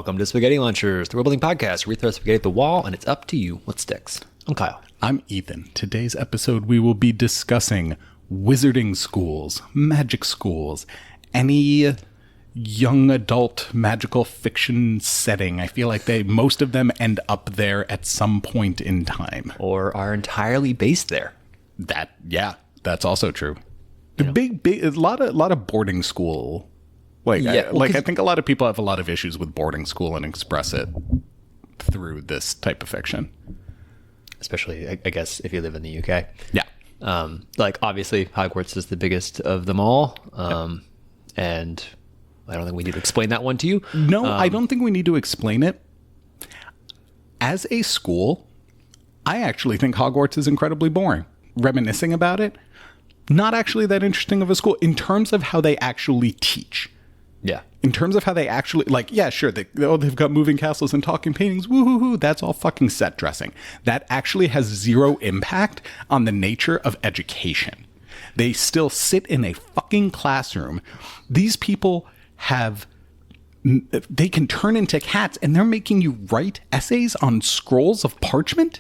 Welcome to Spaghetti Launchers, the role-building podcast where we throw spaghetti at the wall and it's up to you what sticks. I'm Kyle. I'm Ethan. Today's episode, we will be discussing wizarding schools, magic schools, any young adult magical fiction setting. I feel like most of them end up there at some point in time. Or are entirely based there. That's also true. A lot of boarding school. I think a lot of people have a lot of issues with boarding school and express it through this type of fiction. Especially, I guess, if you live in the UK. Yeah. Obviously, Hogwarts is the biggest of them all. And I don't think we need to explain that one to you. No, I don't think we need to explain it. As a school, I actually think Hogwarts is incredibly boring. Reminiscing about it, not actually that interesting of a school in terms of how they actually teach. Yeah. In terms of how they actually, they've got moving castles and talking paintings, woo-hoo-hoo, that's all fucking set dressing. That actually has zero impact on the nature of education. They still sit in a fucking classroom. These people they can turn into cats and they're making you write essays on scrolls of parchment?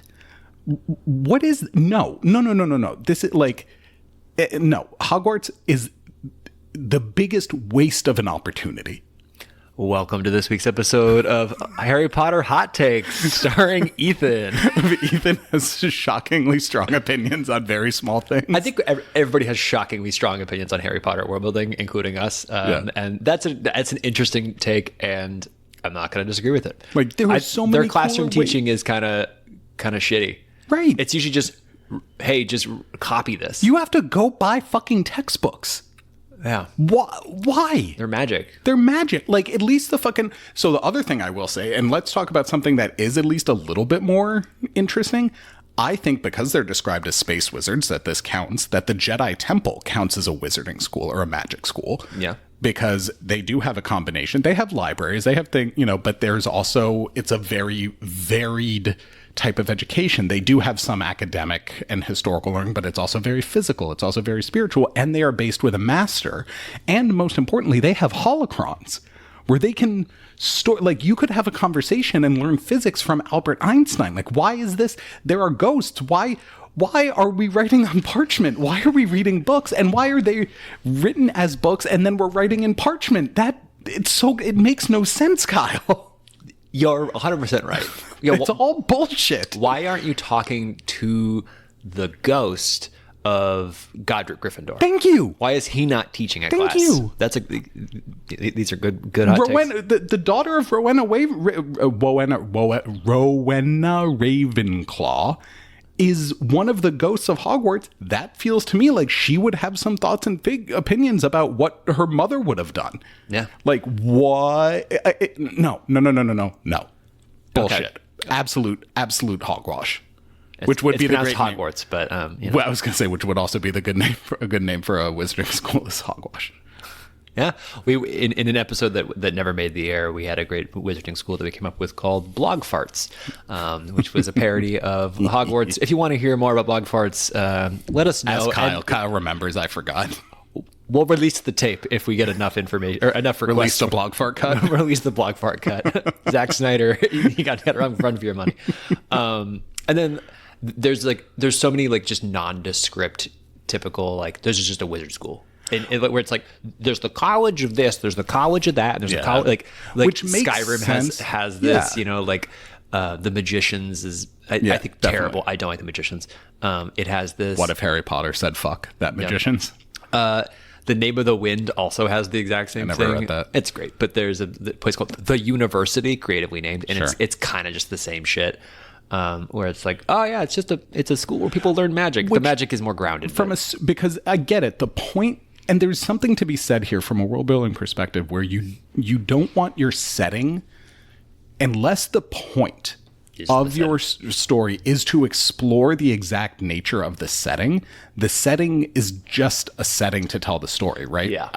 What is, no. This is no, Hogwarts is the biggest waste of an opportunity. Welcome to this week's episode of Harry Potter Hot Takes, starring Ethan. Ethan has shockingly strong opinions on very small things. I think everybody has shockingly strong opinions on Harry Potter world building, including us. And that's an interesting take, and I'm not going to disagree with it. There are so many their classroom teaching is kind of shitty. Right. It's usually just, hey, just copy this. You have to go buy fucking textbooks. Yeah. Why? They're magic. They're magic. At least the fucking... So the other thing I will say, and let's talk about something that is at least a little bit more interesting. I think because they're described as space wizards, that this counts, that the Jedi Temple counts as a wizarding school or a magic school. Yeah. Because they do have a combination. They have libraries, they have things, but there's also, it's a very varied type of education. They do have some academic and historical learning, but it's also very physical. It's also very spiritual, and they are based with a master. And most importantly, they have holocrons where they can store, you could have a conversation and learn physics from Albert Einstein. Why is this? There are ghosts. Why are we writing on parchment? Why are we reading books? And why are they written as books and then we're writing in parchment? It makes no sense, Kyle. You're 100% right. It's all bullshit. Why aren't you talking to the ghost of Godric Gryffindor? Thank you. Why is he not teaching a Thank class? you. These are good hot takes. The daughter of Rowena Ravenclaw is one of the ghosts of Hogwarts. That feels to me like she would have some thoughts and big opinions about what her mother would have done. Yeah. What? No. Bullshit. Okay. Absolute hogwash. Which would be the great Hogwarts, name. but Well, I was going to say, which would also be the good name for a wizarding school is hogwash. Yeah, we in an episode that never made the air, we had a great wizarding school that we came up with called Blog Farts, which was a parody of Hogwarts. If you want to hear more about Blog Farts, let us know. As Kyle remembers, I forgot. We'll release the tape if we get enough information or enough requests. Release the blog fart cut. Release the blog fart cut. Zack Snyder, you got to run for your money. And then there's so many just nondescript, typical this is just a wizard school. And where it's there's the college of this, there's the college of that, and there's the college which makes Skyrim sense. has this, the magicians is I think definitely. terrible. I don't like the magicians. It has this. What if Harry Potter said fuck that magicians? The Name of the Wind also has the exact same thing. I never read that. It's great, but there's a place called The University, creatively named, and it's kind of just the same shit. Where it's it's a school where people learn magic. The magic is more grounded. Because I get it. The point, and there's something to be said here from a world building perspective, where you don't want your setting, unless the point of your story is to explore the exact nature of the setting. The setting is just a setting to tell the story, right? Yeah.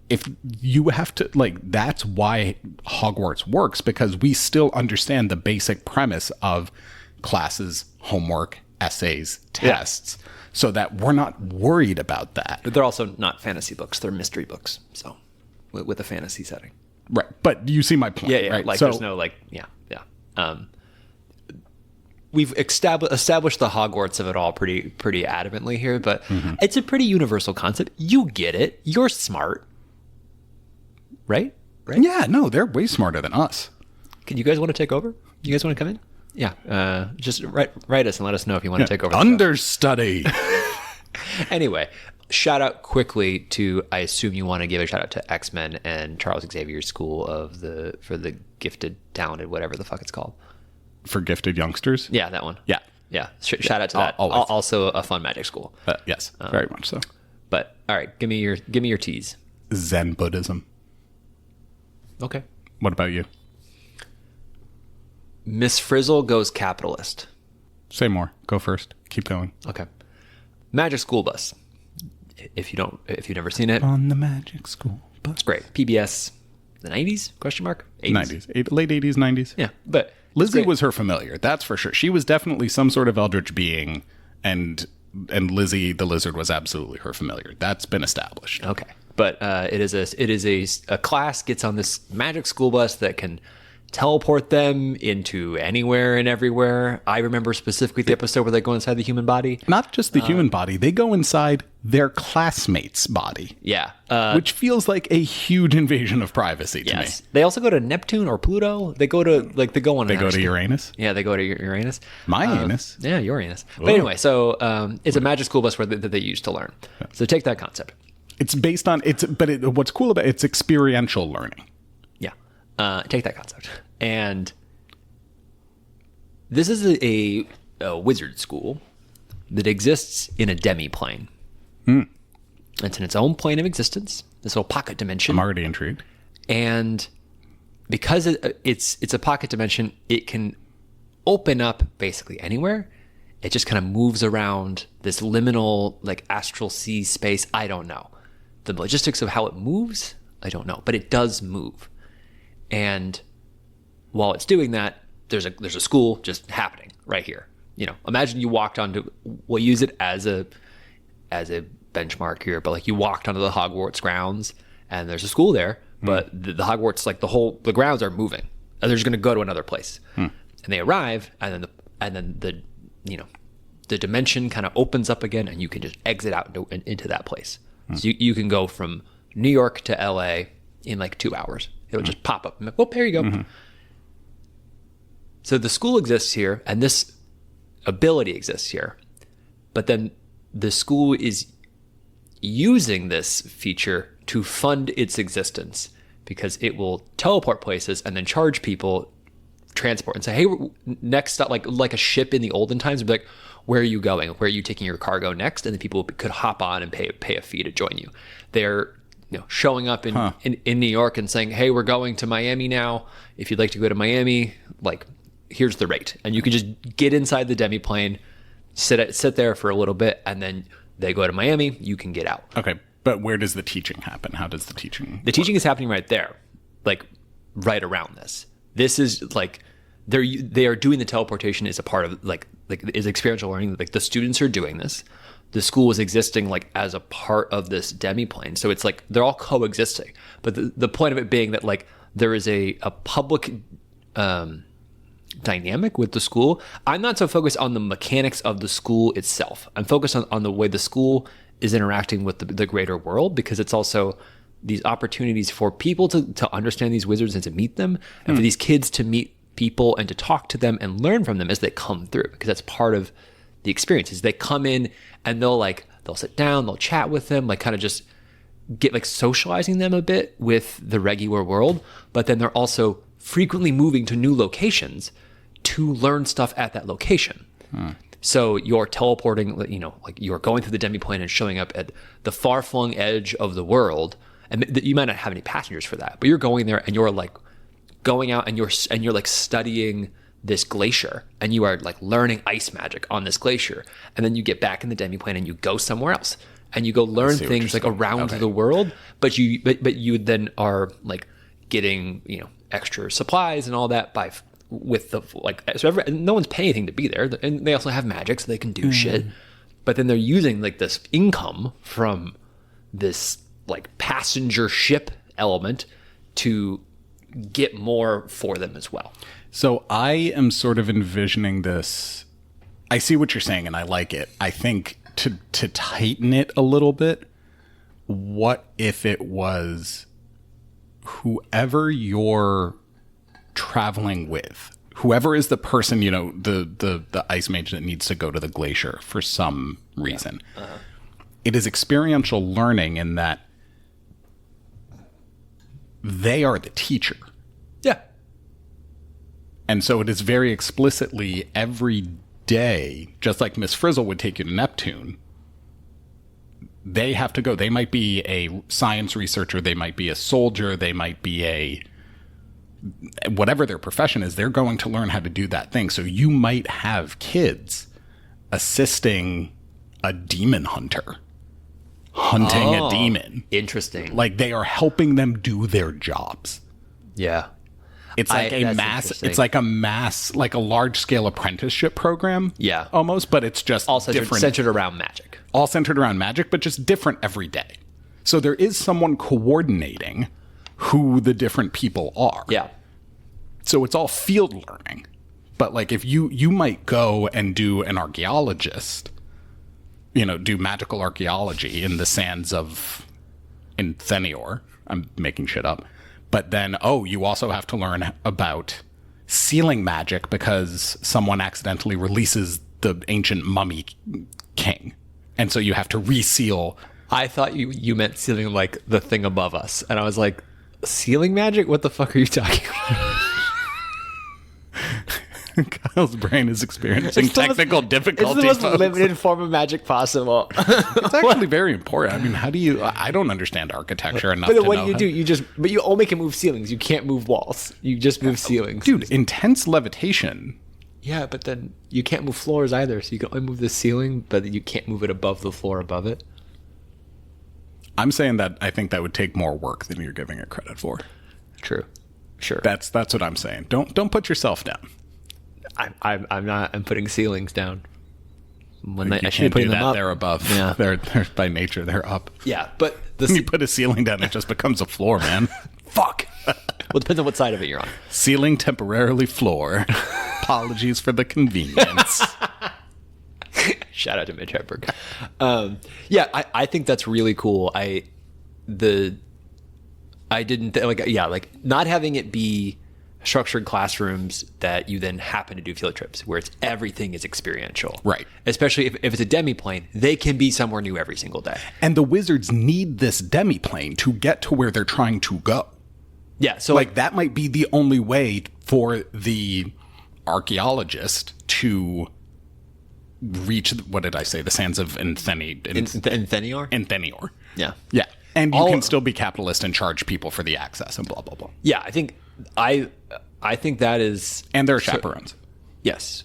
If you have to, that's why Hogwarts works, because we still understand the basic premise of classes, homework, essays, tests, so that we're not worried about that. But they're also not fantasy books. They're mystery books. So with a fantasy setting. Right. But you see my point. Yeah, yeah. Right? Like So- there's no like, yeah, yeah. We've established the Hogwarts of it all pretty adamantly here, but it's a pretty universal concept. You get it. You're smart, right? Right? Yeah, no, they're way smarter than us. Can you guys want to take over? You guys want to come in? Yeah. Just write us and let us know if you want to take over. Understudy. Anyway, shout out quickly to, I assume you want to give a shout out to X-Men and Charles Xavier's School for the Gifted, Talented, whatever the fuck it's called. For gifted youngsters? Yeah, that one. Yeah. Yeah. Shout out to that. Always. Also a fun magic school. Yes, very much so. But all right, give me your tease. Zen Buddhism. Okay. What about you? Miss Frizzle goes capitalist. Say more. Go first. Keep going. Okay. Magic School Bus. If you've never seen it, On the magic school bus. it's great. PBS, the 90s? Question mark. 80s. 90s. Late 80s, 90s. Yeah, but it's Lizzie great. was her familiar. That's for sure. She was definitely some sort of eldritch being, and Lizzie the lizard was absolutely her familiar. That's been established. Okay, but it is a class gets on this magic school bus that can teleport them into anywhere and everywhere. I remember specifically the episode where they go inside the human body. Not just the human body, they go inside their classmate's body. Yeah, Which feels like a huge invasion of privacy to yes. me. They also go to Neptune or Pluto. They go to They go to Uranus. Yeah, they go to Uranus. My anus. Yeah, Uranus. But anyway, so it's a magic school bus that they use to learn. So take that concept. It's based on what's cool about it's experiential learning. Yeah, take that concept. And this is a wizard school that exists in a demi-plane. It's in its own plane of existence, this little pocket dimension. I'm already intrigued. And because it's a pocket dimension, it can open up basically anywhere. It just kind of moves around this liminal, like astral sea space. I don't know. The logistics of how it moves, I don't know. But it does move. And while it's doing that, there's a school just happening right here. You know, imagine you walked onto, we'll use it as a benchmark here, but like you walked onto the Hogwarts grounds and there's a school there, but the Hogwarts, like the grounds are moving and they're just going to go to another place. And they arrive and then the dimension kind of opens up again and you can just exit out into that place. So you can go from New York to LA in like 2 hours. It'll just pop up. Like, well, there you go. So the school exists here, and this ability exists here. But then the school is using this feature to fund its existence because it will teleport places and then charge people transport and say, hey, next stop, like a ship in the olden times would be like, where are you going? Where are you taking your cargo next? And then people could hop on and pay a fee to join you. They're showing up in New York and saying, hey, we're going to Miami now. If you'd like to go to Miami, like, here's the rate. And you can just get inside the demi-plane, sit there for a little bit, and then they go to Miami, you can get out. Okay, but where does the teaching happen? How does the teaching The teaching is happening right there, like right around this. This is like, they are doing the teleportation as a part of like is experiential learning. Like the students are doing this. The school is existing like as a part of this demi-plane. So it's like they're all coexisting. But the point of it being that like there is a public dynamic with the school. I'm not so focused on the mechanics of the school itself. I'm focused on the way the school is interacting with the greater world, because it's also these opportunities for people to understand these wizards and to meet them, and for these kids to meet people and to talk to them and learn from them as they come through, because that's part of the experience. Is they come in and they'll sit down, they'll chat with them, like kind of just get like socializing them a bit with the regular world, but then they're also frequently moving to new locations to learn stuff at that location. So you're teleporting, like you're going through the demi-plane and showing up at the far-flung edge of the world, and you might not have any passengers for that, but you're going there and you're like going out and you're like studying this glacier, and you are like learning ice magic on this glacier, and then you get back in the demi-plane and you go somewhere else and you go learn things like around the world, but you then are like getting extra supplies and all that with the like, so no one's paying anything to be there, and they also have magic so they can do shit, but then they're using like this income from this like passenger ship element to get more for them as well. So I am sort of envisioning this. I see what you're saying, and I like it. I think to tighten it a little bit, what if it was whoever you're traveling with, whoever is the person, you know, the ice mage that needs to go to the glacier for some reason. Yeah. It is experiential learning in that they are the teacher. Yeah. And so it is very explicitly every day, just like Miss Frizzle would take you to Neptune, they have to go. They might be a science researcher, they might be a soldier, they might be a whatever their profession is, they're going to learn how to do that thing. So you might have kids assisting a demon hunter hunting a demon. Interesting. Like they are helping them do their jobs. Yeah. It's like like a large scale apprenticeship program. Yeah. Almost, but it's just all centered around magic. All centered around magic, but just different every day. So there is someone coordinating who the different people are. Yeah. So it's all field learning. But like if you might go and do an archaeologist, you know, do magical archaeology in the sands of Inthenior. I'm making shit up. But then, you also have to learn about sealing magic because someone accidentally releases the ancient mummy king. And so you have to reseal. I thought you meant sealing like the thing above us. And I was like, sealing magic? What the fuck are you talking about? Kyle's brain is experiencing technical difficulties. It's the most limited form of magic possible. It's actually very important. I mean, how do you... I don't understand architecture enough to know. But what do you do? But you only can move ceilings. You can't move walls. You just move ceilings. Dude, intense levitation. Yeah, but then you can't move floors either. So you can only move the ceiling, but you can't move it above the floor above it. I'm saying that I think that would take more work than you're giving it credit for. True. Sure. That's what I'm saying. Don't put yourself down. I'm not. I'm putting ceilings down. When I should be putting them up. They're above. Yeah. They're by nature they're up. Yeah, but when you put a ceiling down, it just becomes a floor, man. Fuck. Well, it depends on what side of it you're on. Ceiling temporarily floor. Apologies for the convenience. Shout out to Mitch Hedberg. I think that's really cool. Not having it be structured classrooms that you then happen to do field trips where it's everything is experiential. Right. Especially if it's a demiplane, they can be somewhere new every single day. And the wizards need this demiplane to get to where they're trying to go. Yeah. So like that might be the only way for the archaeologist to reach, what did I say? The sands of Inthenior? Inthenior. Yeah. Yeah. And you can still be capitalist and charge people for the access and blah, blah, blah. Yeah. I think that is... And there are chaperones. Yes.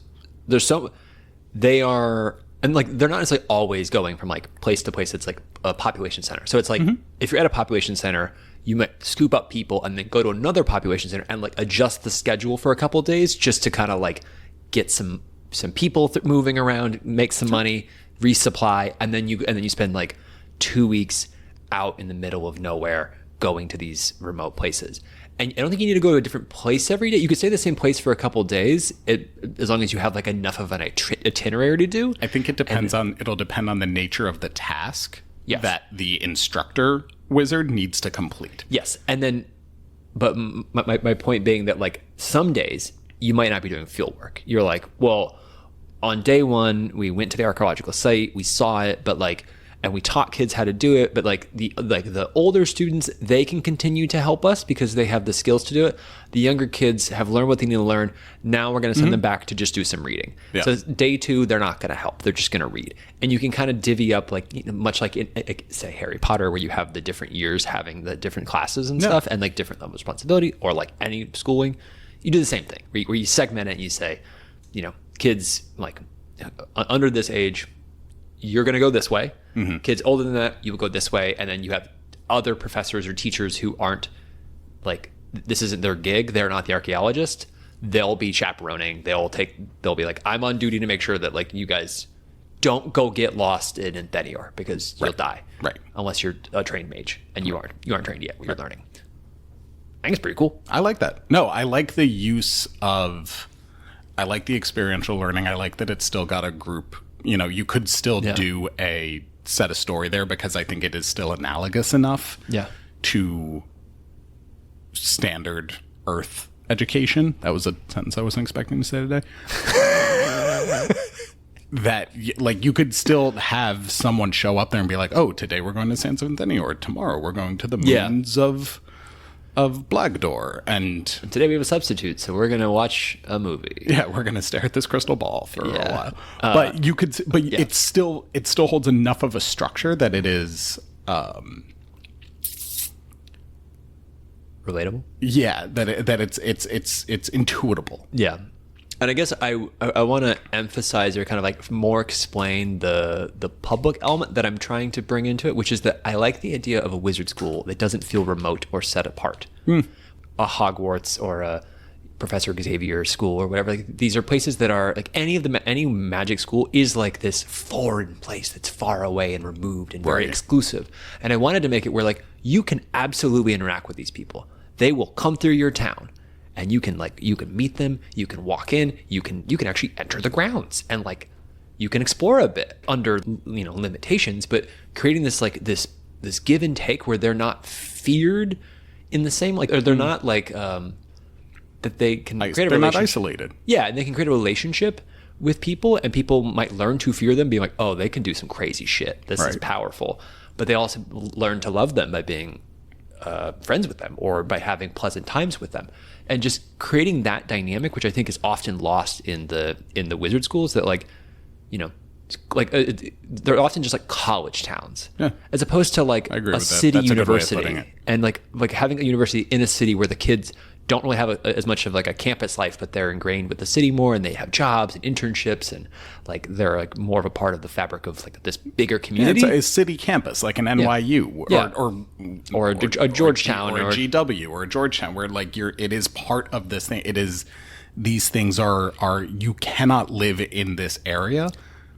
They are... And like, they're not necessarily always going from like place to place. It's like a population center. So it's like, if you're at a population center, you might scoop up people and then go to another population center and like adjust the schedule for a couple of days just to kind of like get some people moving around, make some money, resupply, and then you spend like 2 weeks out in the middle of nowhere going to these remote places. And I don't think you need to go to a different place every day. You could stay the same place for a couple of days, as long as you have like enough of an itinerary to do. I think it'll depend on the nature of the task that the instructor wizard needs to complete. Yes, and then, but my point being that like some days you might not be doing field work. You're like, well, on day one we went to the archaeological site, we saw it, but like. And we taught kids how to do it, but like the older students, they can continue to help us because they have the skills to do it. The younger kids have learned what they need to learn. Now we're going to send them back to just do some reading. Yeah. So day 2, they're not going to help. They're just going to read. And you can kind of divvy up like, much like in, say, Harry Potter, where you have the different years having the different classes and stuff and like different level of responsibility, or like any schooling. You do the same thing where you segment it and you say, kids like under this age, you're going to go this way. Kids older than that, you will go this way. And then you have other professors or teachers who aren't like, this isn't their gig. They're not the archaeologist. They'll be chaperoning. They'll be like, I'm on duty to make sure that like you guys don't go get lost in Inthenior because you'll die. Right. Unless you're a trained mage and you aren't trained yet. You're learning. think it's pretty cool. I like that. No, I like the use of, I like the experiential learning. I like that it's still got a group. You know, you could still do a set a story there because I think it is still analogous enough to standard Earth education. That was a sentence I wasn't expecting to say today. That, like, you could still have someone show up there and be like, oh, today we're going to San Seventheni, or tomorrow we're going to the moons of Blagdor, and today we have a substitute, so we're gonna watch a movie. Yeah, we're gonna stare at this crystal ball for a while. But you could, it still holds enough of a structure that it is relatable. Yeah, that it's intuitable. Yeah. And I guess I want to emphasize or kind of like more explain the public element that I'm trying to bring into it, which is that I like the idea of a wizard school that doesn't feel remote or set apart. A Hogwarts or a Professor Xavier school or whatever. Like, these are places that are like any magic school is like this foreign place that's far away and removed and very exclusive. And I wanted to make it where like you can absolutely interact with these people. They will come through your town. And you can meet them, you can walk in, you can actually enter the grounds, and like you can explore a bit under limitations, but creating this like this give and take where they're not feared in the same or they're not like that they can create a relationship. They're not isolated. Yeah, and they can create a relationship with people, and people might learn to fear them, being like, oh, they can do some crazy shit. This is powerful. But they also learn to love them by being friends with them or by having pleasant times with them. And just creating that dynamic, which I think is often lost in the wizard schools, that they're often just like college towns, as opposed to like a city university, and like having a university in a city where the kids don't really have as much of like a campus life, but they're ingrained with the city more, and they have jobs and internships, and like they're like more of a part of the fabric of like this bigger community. Yeah, it's a city campus, like an NYU or a Georgetown or a GW or a Georgetown, where like it is part of this thing. It is, these things are you cannot live in this area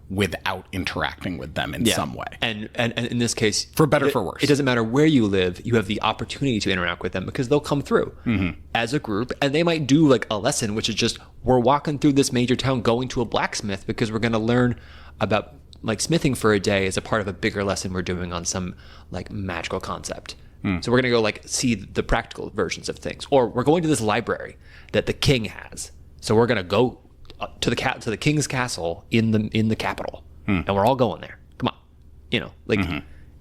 without interacting with them in some way. And in this case, for better, for worse, it doesn't matter where you live, you have the opportunity to interact with them because they'll come through as a group, and they might do like a lesson, which is just, we're walking through this major town going to a blacksmith because we're going to learn about like smithing for a day as a part of a bigger lesson we're doing on some like magical concept. So we're going to go like see the practical versions of things, or we're going to this library that the king has. So we're going to go to the king's castle in the capital, and we're all going there. Come on,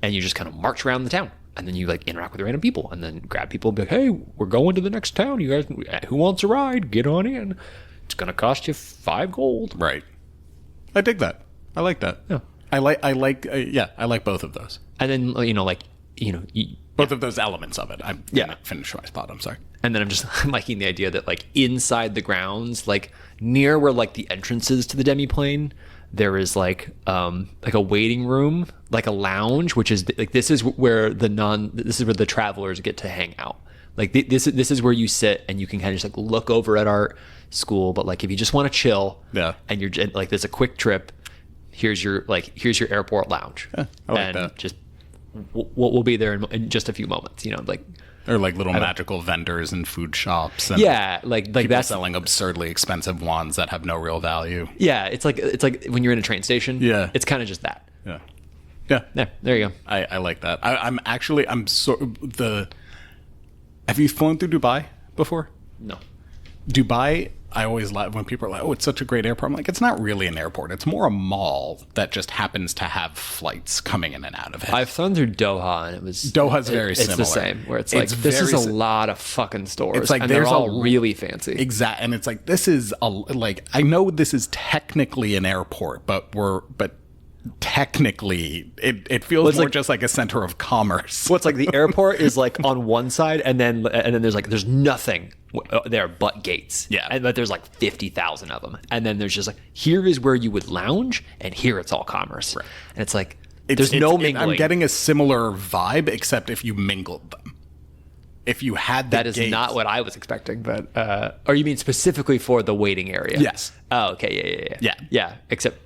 and you just kind of march around the town, and then you like interact with random people, and then grab people and be like, hey, we're going to the next town. You guys, who wants a ride? Get on in. It's gonna cost you 5 gold. Right. I dig that. I like that. Yeah. I like both of those. And then both of those elements of it. I'm gonna finish my thought. I'm sorry. And then I'm liking the idea that like inside the grounds, like near where like the entrances to the demiplane, there is like a waiting room, like a lounge, which is like this is where the travelers get to hang out. Like this is where you sit and you can kind of just like look over at our school. But like if you just want to chill, and you're like there's a quick trip, here's your airport lounge. I like that. Just we'll be there in just a few moments. Or like little magical vendors and food shops. And like that's selling absurdly expensive wands that have no real value. Yeah, it's like when you're in a train station. Yeah, it's kind of just that. Yeah. There you go. I like that. Have you flown through Dubai before? No. Dubai, I always love when people are like, oh, it's such a great airport. I'm like, it's not really an airport. It's more a mall that just happens to have flights coming in and out of it. I've flown through Doha, and Doha's very similar. It's the same, where it's like, this is a lot of fucking stores. It's like, and they're all really fancy. Exactly. And it's like, this is I know this is technically an airport, but technically it feels more like, just like a center of commerce. Well, it's like the airport is like on one side, and then there's nothing there but gates. But there's like 50,000 of them, and then there's just like, here is where you would lounge, and here it's all commerce. Right. And it's like there's no mingling. I'm getting a similar vibe, except if you mingled them. If you had that is not what I was expecting, but or you mean specifically for the waiting area? Yes. Oh, okay. Yeah. Except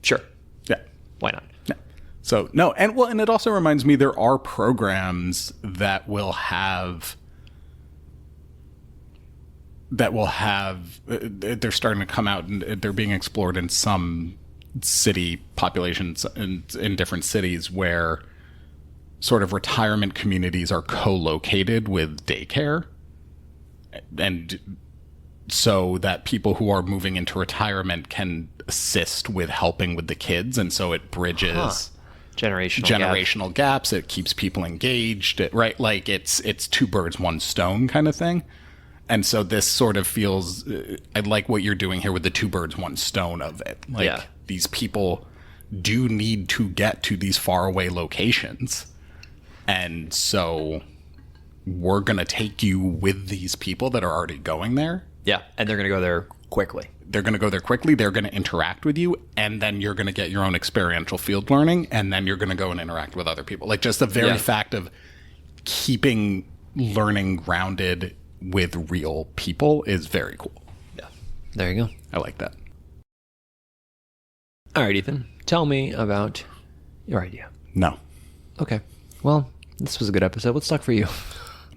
sure. Yeah. Why not? Yeah. So no, and it also reminds me there are programs that will have that will have, they're starting to come out and they're being explored in some city populations in different cities where sort of retirement communities are co-located with daycare. And so that people who are moving into retirement can assist with helping with the kids. And so it bridges generational gaps. It keeps people engaged, right? Like it's two birds, one stone kind of thing. And so this sort of feels, I like what you're doing here with the two birds, one stone of it. Like these people do need to get to these faraway locations. And so we're going to take you with these people that are already going there. Yeah. And they're going to go there quickly. They're going to go there quickly. They're going to interact with you. And then you're going to get your own experiential field learning. And then you're going to go and interact with other people. Like just the very fact of keeping learning grounded with real people is very cool. Yeah. There you go. I like that. All right, Ethan. Tell me about your idea. No. Okay. Well, this was a good episode. What's stuck for you?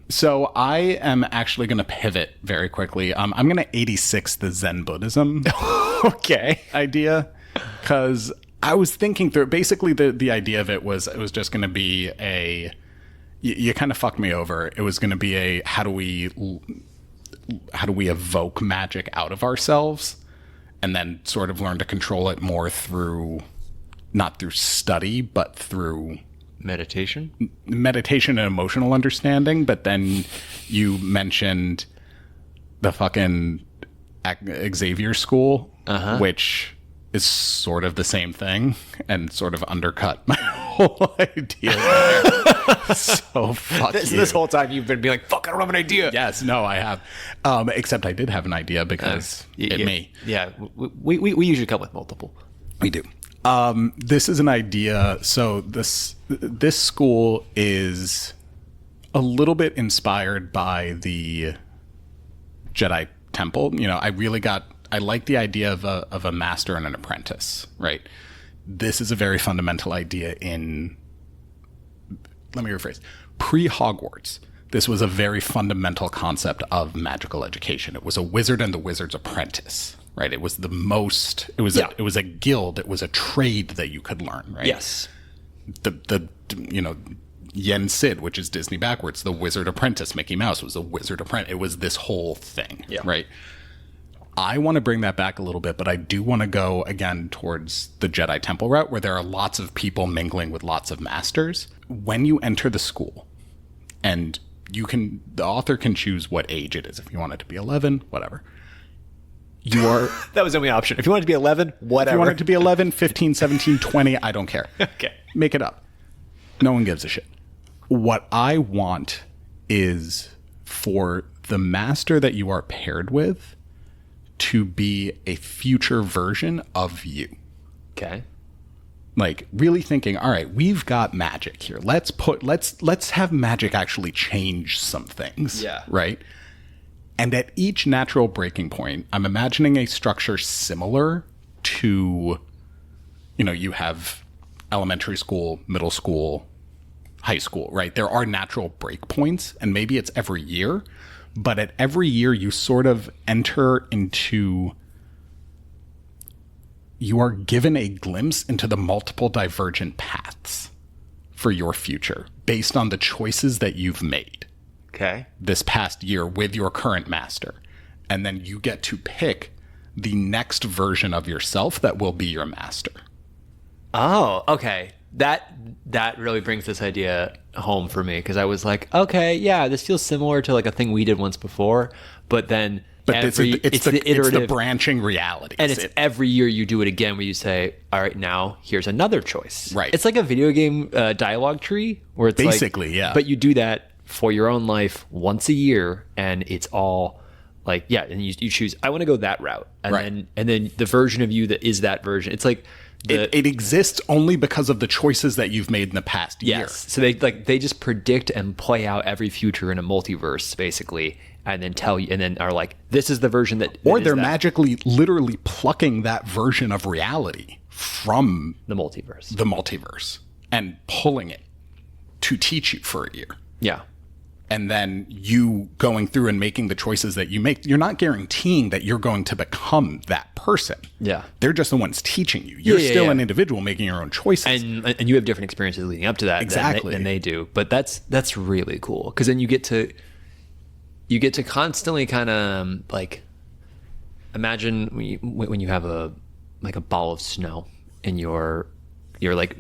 So I am actually going to pivot very quickly. I'm going to 86 the Zen Buddhism idea, because I was thinking through basically the idea of it was just going to be you kind of fucked me over. It was going to be how do we evoke magic out of ourselves and then sort of learn to control it more not through study, but through meditation and emotional understanding. But then you mentioned the fucking Xavier School, which is sort of the same thing and sort of undercut my whole idea there. So fuck you. This whole time you've been being like, fuck, I don't have an idea. Yes, no, I have. Except I did have an idea because me. Yeah, we usually come with multiple. We do. This is an idea. So this school is a little bit inspired by the Jedi Temple. You know, I like the idea of a master and an apprentice, right? This is a very fundamental idea let me rephrase. Pre-Hogwarts, this was a very fundamental concept of magical education. It was a wizard and the wizard's apprentice, right? It was it was a guild, it was a trade that you could learn, right? Yes. The Yen Sid, which is Disney backwards, the wizard apprentice, Mickey Mouse was a wizard apprentice. It was this whole thing, right? I want to bring that back a little bit, but I do want to go again towards the Jedi Temple route where there are lots of people mingling with lots of masters. When you enter the school, and the author can choose what age it is. If you want it to be 11, whatever. That was the only option. If you want it to be 11, whatever. If you want it to be 11, 15, 17, 20, I don't care. Okay. Make it up. No one gives a shit. What I want is for the master that you are paired with to be a future version of you. Okay. Like really thinking, all right, we've got magic here. Let's have magic actually change some things. Yeah. Right. And at each natural breaking point, I'm imagining a structure similar to, you have elementary school, middle school, high school, right? There are natural break points, and maybe it's every year, but at every year you sort of enter into, you are given a glimpse into the multiple divergent paths for your future based on the choices that you've made. Okay. This past year with your current master. And then you get to pick the next version of yourself that will be your master. Oh, okay. That really brings this idea home for me, because I was like, okay, yeah, this feels similar to like a thing we did once before, but then it's the iterative, it's the branching reality, and it's every year you do it again, where you say, all right, now here's another choice. Right. It's like a video game dialogue tree, where it's basically, yeah. But you do that for your own life once a year, and it's all like, yeah, and you choose. I want to go that route, and then the version of you that is that version. It's like. It exists only because of the choices that you've made in the past year. Yes. So they just predict and play out every future in a multiverse, basically, and then tell you, and then are like, this is the version that. Or they're magically, literally plucking that version of reality from the multiverse, and pulling it to teach you for a year. Yeah. and then you going through and making the choices that you make, you're not guaranteeing that you're going to become that person. Yeah. They're just the ones teaching you. You're still an individual making your own choices. And you have different experiences leading up to that than they do. But that's really cool, because then you get to constantly kind of like imagine when you have a ball of snow and you're like,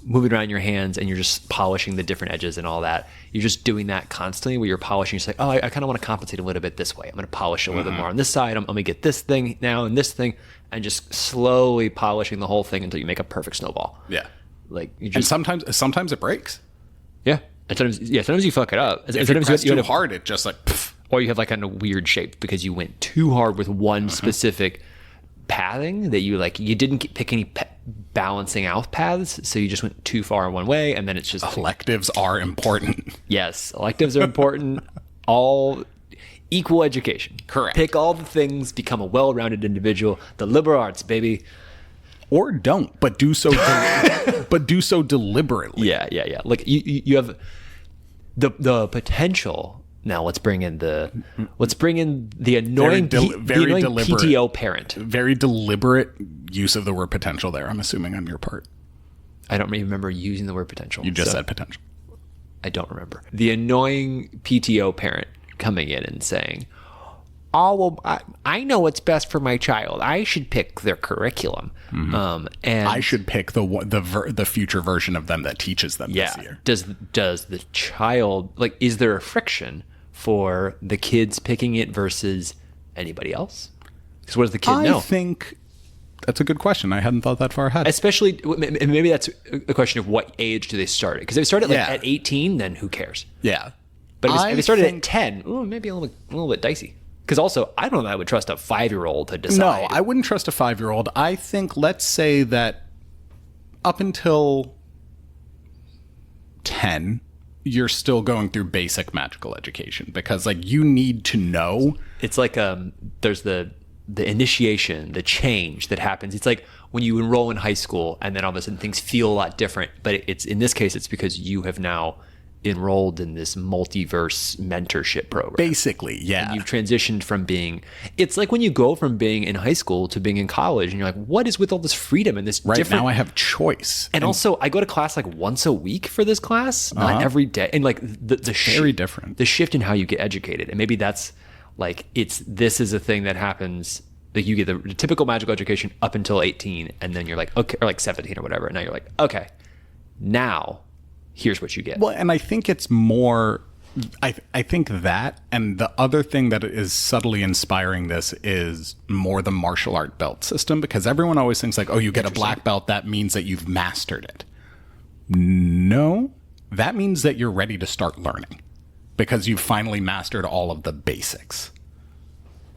moving around your hands and you're just polishing the different edges and all that. You're just doing that constantly where you're polishing. You're like, oh, I kind of want to compensate a little bit this way. I'm going to polish a little bit more on this side. I'm going to get this thing now and this thing, and just slowly polishing the whole thing until you make a perfect snowball. Yeah. Like you just, and sometimes it breaks. Yeah. And sometimes you fuck it up. If you press too hard, it just like, pff. Or you have like kind of weird shape because you went too hard with one specific pathing that you didn't pick any balancing out paths, so you just went too far in one way, and then it's just electives are important. Yes, electives are important. All equal education. Correct. Pick all the things, become a well-rounded individual. The liberal arts, baby. Or don't, but do so. But do so deliberately. Yeah. Like you have the potential. Now let's bring in the annoying PTO parent. Very deliberate use of the word potential there, I'm assuming, on your part. I don't even remember using the word potential. You just said potential. I don't remember. The annoying PTO parent coming in and saying, oh, well, I know what's best for my child. I should pick their curriculum. And I should pick the future version of them that teaches them this year. Does the child, like, is there a friction for the kids picking it versus anybody else? Because what does the kid know? I think that's a good question. I hadn't thought that far ahead. Especially, maybe that's a question of what age do they start it? Because if they start it at 18, then who cares? Yeah. But if they started at 10, maybe a little bit dicey. Because also, I don't know that I would trust a 5-year-old to decide. No, I wouldn't trust a 5-year-old. I think, let's say that up until 10, you're still going through basic magical education, because like you need to know. It's like there's the initiation, the change that happens. It's like when you enroll in high school and then all of a sudden things feel a lot different. But it's in this case, it's because you have now enrolled in this multiverse mentorship program. Basically, yeah. And you've transitioned from it's like when you go from being in high school to being in college and you're like, what is with all this freedom and this different... Now I have choice. And also I go to class like once a week for this class, not every day. And like the very different. The shift in how you get educated. And maybe that's like, this is a thing that happens. Like you get the typical magical education up until 18 and then you're like, okay, or like 17 or whatever. And now you're like, okay, now here's what you get. Well, and I think it's more, I think that, and the other thing that is subtly inspiring this is more the martial art belt system, because everyone always thinks like, oh, you get a black belt, that means that you've mastered it. No, that means that you're ready to start learning, because you've finally mastered all of the basics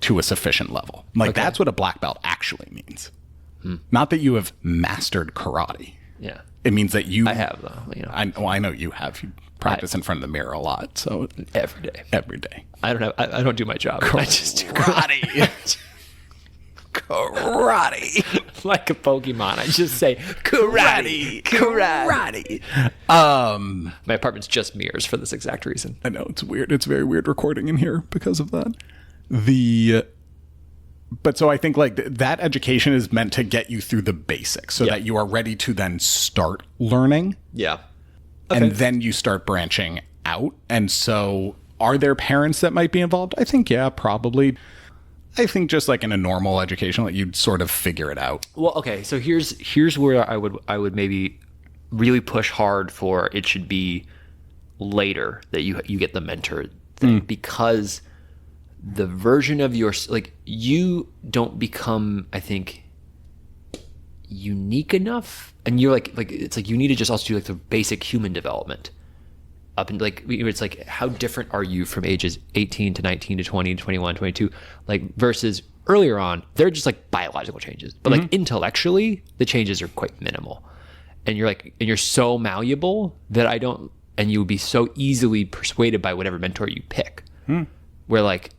to a sufficient level. Like that's what a black belt actually means. Not that you have mastered karate. Yeah. It means that you... I have, though. I know you have. You practice in front of the mirror a lot, so... Every day. Every day. I don't do my job. I just do karate. Karate. Like a Pokemon. I just say, karate. Karate. My apartment's just mirrors for this exact reason. I know, it's weird. It's very weird recording in here because of that. But so I think like that education is meant to get you through the basics so that you are ready to then start learning. Yeah. Okay. And then you start branching out. And so are there parents that might be involved? I think, yeah, probably. I think just like in a normal education, like you'd sort of figure it out. Well, okay. So here's where I would maybe really push hard for it should be later that you get the mentor thing, because the version of you don't become, I think, unique enough, and you're like it's like you need to just also do like the basic human development up and like it's like how different are you from ages 18 to 19 to 20 to 21 22 like versus earlier on they're just like biological changes, but like intellectually the changes are quite minimal, and you're so malleable that and you would be so easily persuaded by whatever mentor you pick, where like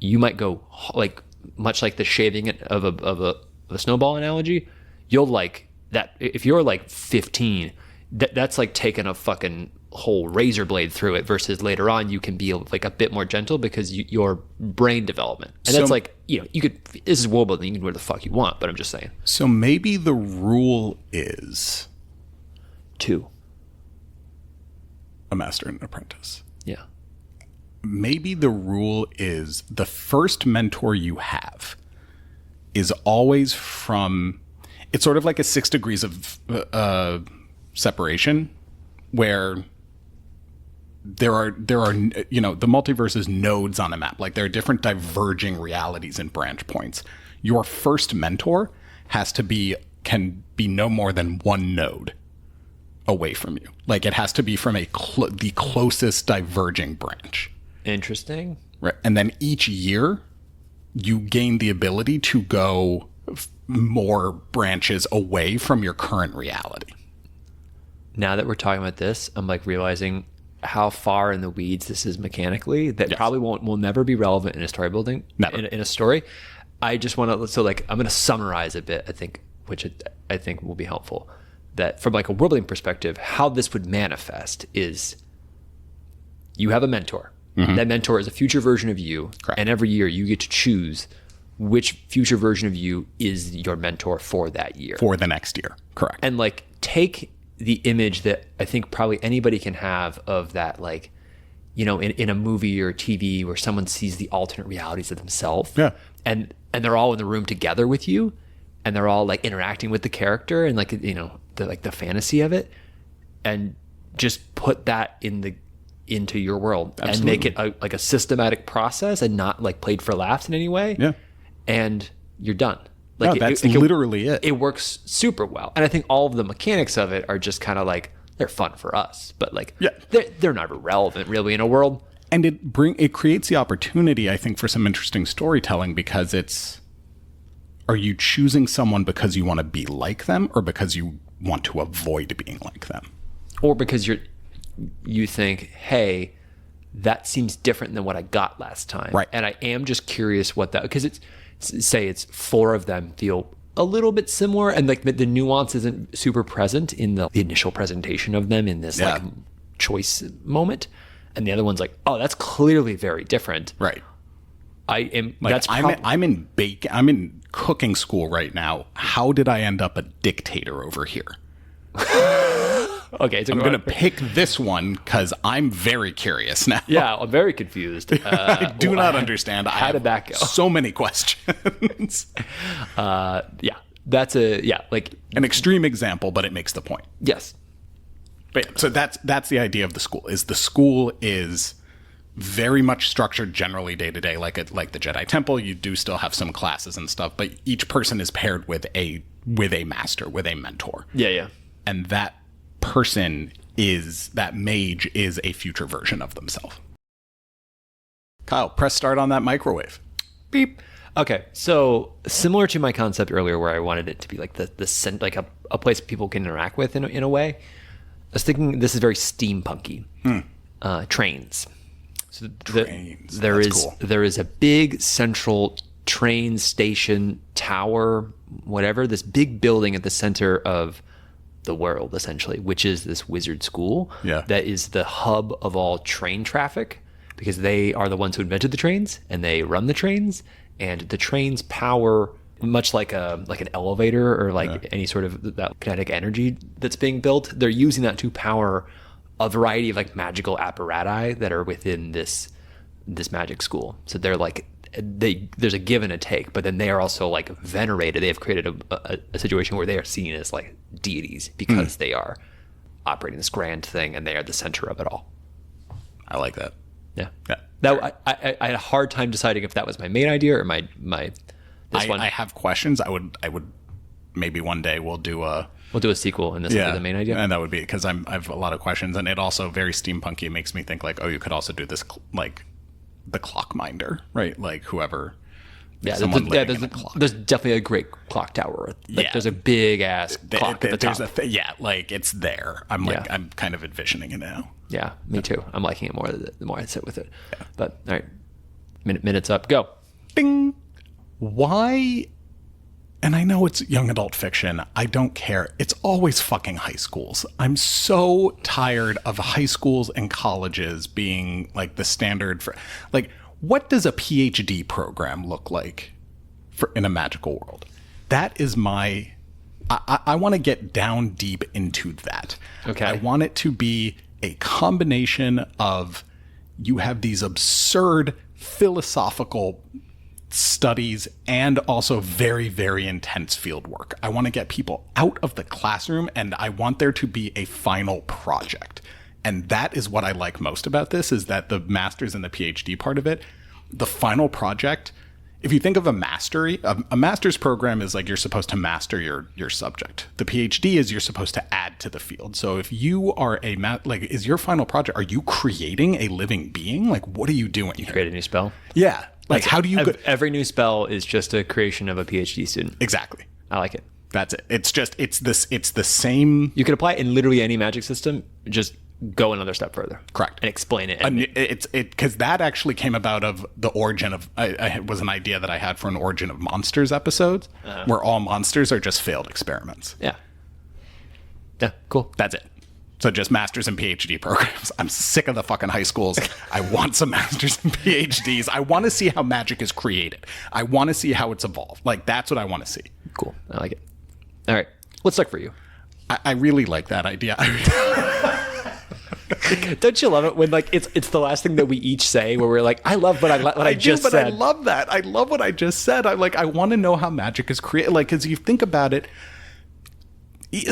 you might go like much like the shaving of a snowball analogy. You'll like that if you're like 15, that's like taking a fucking whole razor blade through it, versus later on you can be like a bit more gentle because your brain development. And that's like, you could, this is world building, you can do whatever the fuck you want, but I'm just saying. So maybe the rule is 2. A master and an apprentice. Yeah. Maybe the rule is the first mentor you have is always from, it's sort of like a 6 degrees of separation, where there are the multiverse is nodes on a map. Like there are different diverging realities and branch points. Your first mentor can be no more than 1 node away from you. Like it has to be from the closest diverging branch. Interesting. Right. And then each year you gain the ability to go more branches away from your current reality. Now that we're talking about this, I'm like realizing how far in the weeds this is mechanically that probably will never be relevant in a story building. Never. In a story. I just want to, so like, I'm going to summarize a bit, I think, which I think will be helpful. That from like a world building perspective, how this would manifest is you have a mentor. Mm-hmm. That mentor is a future version of you. Correct. And every year you get to choose which future version of you is your mentor for that year. For the next year. Correct. And like take the image that I think probably anybody can have of that, like, in a movie or TV where someone sees the alternate realities of themselves. Yeah. And they're all in the room together with you, and they're all like interacting with the character and like, the fantasy of it, and just put that into your world. Absolutely. And make it like a systematic process and not like played for laughs in any way. Yeah. And you're done. Like that's literally it. It works super well. And I think all of the mechanics of it are just kind of like, they're fun for us, but like, they're not relevant really in a world. And it creates the opportunity, I think, for some interesting storytelling, because are you choosing someone because you want to be like them, or because you want to avoid being like them? Or because you think, hey, that seems different than what I got last time. Right. And I am just curious because it's 4 of them feel a little bit similar, and like the nuance isn't super present in the initial presentation of them in this like choice moment. And the other one's like, oh, that's clearly very different. Right. I'm in cooking school right now. How did I end up a dictator over here? Okay, so I'm going to pick this one because I'm very curious now. Yeah, I'm very confused. I do not understand. How did that go? So many questions. That's like an extreme example, but it makes the point. Yes. But yeah, so that's the idea of the school. The school is very much structured generally day to day, like the Jedi Temple. You do still have some classes and stuff, but each person is paired with a master, with a mentor. Yeah. And that mage is a future version of themselves. Kyle, press start on that microwave. Beep. Okay, so similar to my concept earlier, where I wanted it to be like the like a place people can interact with in a way. I was thinking this is very steampunky. Trains. So trains. There is a big central train station tower, whatever. This big building at the center of the world, essentially, which is this wizard school. Yeah. That is the hub of all train traffic, because they are the ones who invented the trains and they run the trains, and the trains power much like an elevator or like any sort of that kinetic energy that's being built. They're using that to power a variety of like magical apparatus that are within this magic school. So they're like there's a give and a take, but then they are also like venerated. They have created a situation where they are seen as like deities because they are operating this grand thing and they are the center of it all. I like that. Yeah. That I had a hard time deciding if that was my main idea or my this one. I have questions. I would maybe one day we'll do a sequel and this will be the main idea. And that would be because I have a lot of questions, and it also very steampunky. It makes me think like, oh, you could also do this like the clock minder, right? Like whoever. Yeah, there's definitely a great clock tower. Like, there's a big ass clock at the top. Like it's there. I'm kind of envisioning it now. Yeah, me too. I'm liking it more the more I sit with it. Yeah. But all right, minutes up, go. Ding. Why? and I know it's young adult fiction. I don't care. It's always fucking high schools. I'm so tired of high schools and colleges being like the standard for, like, what does a PhD program look like for in a magical world? That is my, I want to get down deep into that. Okay. I want it to be a combination of, you have these absurd philosophical studies and also very, very intense field work. I want to get people out of the classroom, and I want there to be a final project. And that is what I like most about this, is that the master's and the PhD part of it, the final project, if you think of a mastery, a master's program is like you're supposed to master your subject. The PhD is you're supposed to add to the field. So if you are like, is your final project, are you creating a living being? Like, what are you doing? You create a new spell? Yeah. Like, how do you every new spell is just a creation of a PhD student. Exactly. I like it. That's it. It's the same. You could apply it in literally any magic system. Just go another step further. Correct. And explain it. It's because that actually came about of the origin of, I was an idea that I had for an origin of monsters episodes, where all monsters are just failed experiments. Yeah. Yeah. Cool. That's it. So just masters and PhD programs. I'm sick of the fucking high schools. I want some masters and PhDs. I want to see how magic is created. I want to see how it's evolved. Like, that's what I want to see. Cool. I like it. All right. What's stuck for you? I really like that idea. Don't you love it when, like, it's the last thing that we each say, where we're like, I love what I just said. I love that. I love what I just said. I want to know how magic is created. Like, as you think about it,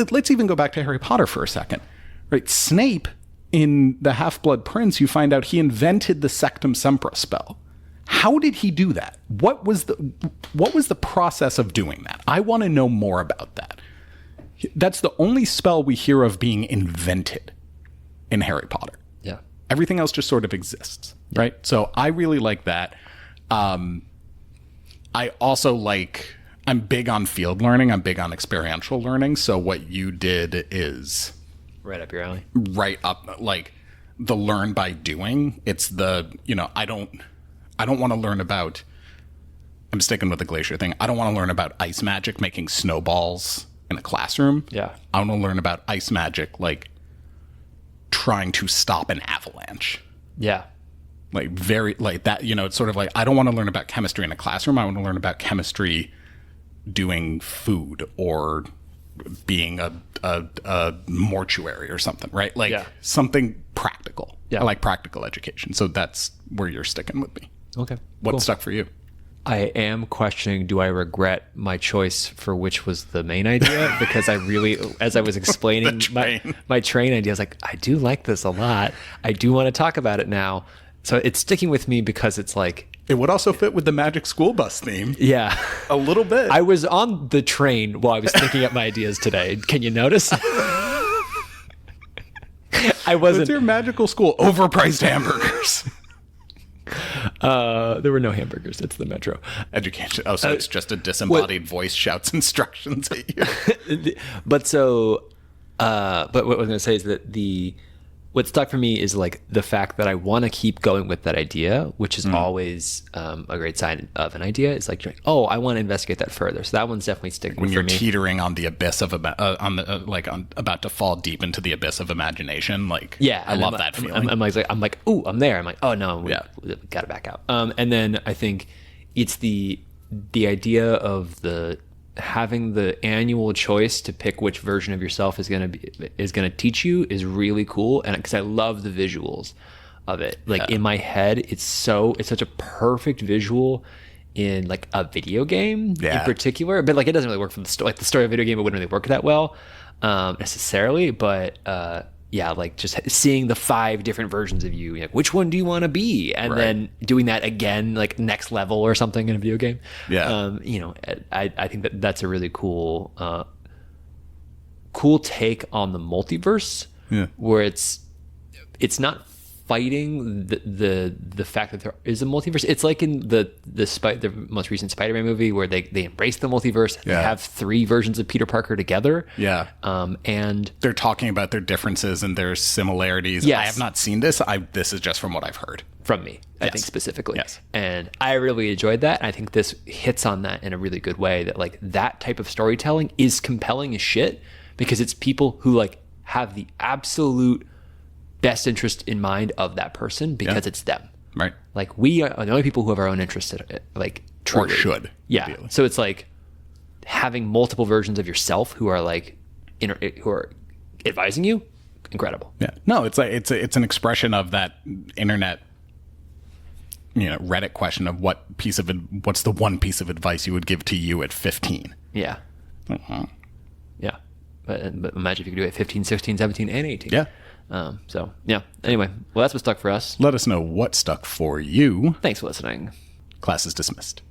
let's even go back to Harry Potter for a second. Right, Snape in the Half-Blood Prince, you find out he invented the Sectum Sempra spell. How did he do that? What was the process of doing that? I want to know more about that. That's the only spell we hear of being invented in Harry Potter. Yeah. Everything else just sort of exists, right? So I really like that. I also like, I'm big on field learning. I'm big on experiential learning. So what you did is right up your alley. Right up, like, the learn by doing. It's the, I don't want to learn about, I'm sticking with the glacier thing. I don't want to learn about ice magic, making snowballs in a classroom. Yeah. I want to learn about ice magic, like trying to stop an avalanche. Yeah. Like, very, like that, it's sort of like, I don't want to learn about chemistry in a classroom. I want to learn about chemistry doing food or being a mortuary or something, right? Like, something practical. Yeah. I like practical education. So that's where you're sticking with me. Okay. What cool. stuck for you? I am questioning, do I regret my choice for which was the main idea? Because I really, as I was explaining my train idea, I was like, I do like this a lot. I do want to talk about it now. So it's sticking with me because it's like, it would also fit with the Magic School Bus theme. Yeah. A little bit. I was on the train while I was thinking up my ideas today. Can you notice? I wasn't. What's your magical school? Overpriced hamburgers. There were no hamburgers. It's the metro. Education. Oh, so it's just a disembodied voice shouts instructions at you. But what I was going to say is that what stuck for me is like the fact that I want to keep going with that idea, which is always a great sign of an idea. It's like, oh, I want to investigate that further. So that one's definitely sticking when for you're me. Teetering on the abyss of about to fall deep into the abyss of imagination. Like, yeah, I love that feeling. I'm like, ooh, I'm there. I'm like, oh no, we got to back out. And then I think it's the idea of having the annual choice to pick which version of yourself is going to teach you is really cool. And because I love the visuals of it, like in my head, it's such a perfect visual in like a video game in particular, but like it doesn't really work for the story. Like the story of a video game, it wouldn't really work that well necessarily, but like just seeing the 5 different versions of you, like which one do you want to be, and then doing that again, like next level or something in a video game. I think that's a really cool take on the multiverse, where it's not fighting the fact that there is a multiverse. It's like in the most recent Spider-Man movie where they embrace the multiverse. They have 3 versions of Peter Parker together. Yeah. And they're talking about their differences and their similarities. Yes. I have not seen this. This is just from what I've heard. From me, I think specifically. Yes. And I really enjoyed that. I think this hits on that in a really good way, that like that type of storytelling is compelling as shit because it's people who like have the absolute best interest in mind of that person because it's them. Right. Like we are the only people who have our own interest in it, like truly. Or should. Yeah. Ideally. So it's like having multiple versions of yourself who are like who are advising you. Incredible. Yeah. No, it's like it's an expression of that internet, Reddit question of what's the one piece of advice you would give to you at 15? Yeah. Yeah. But imagine if you could do it at 15, 16, 17, and 18. Yeah. So, yeah. Anyway, well, that's what stuck for us. Let us know what stuck for you. Thanks for listening. Class is dismissed.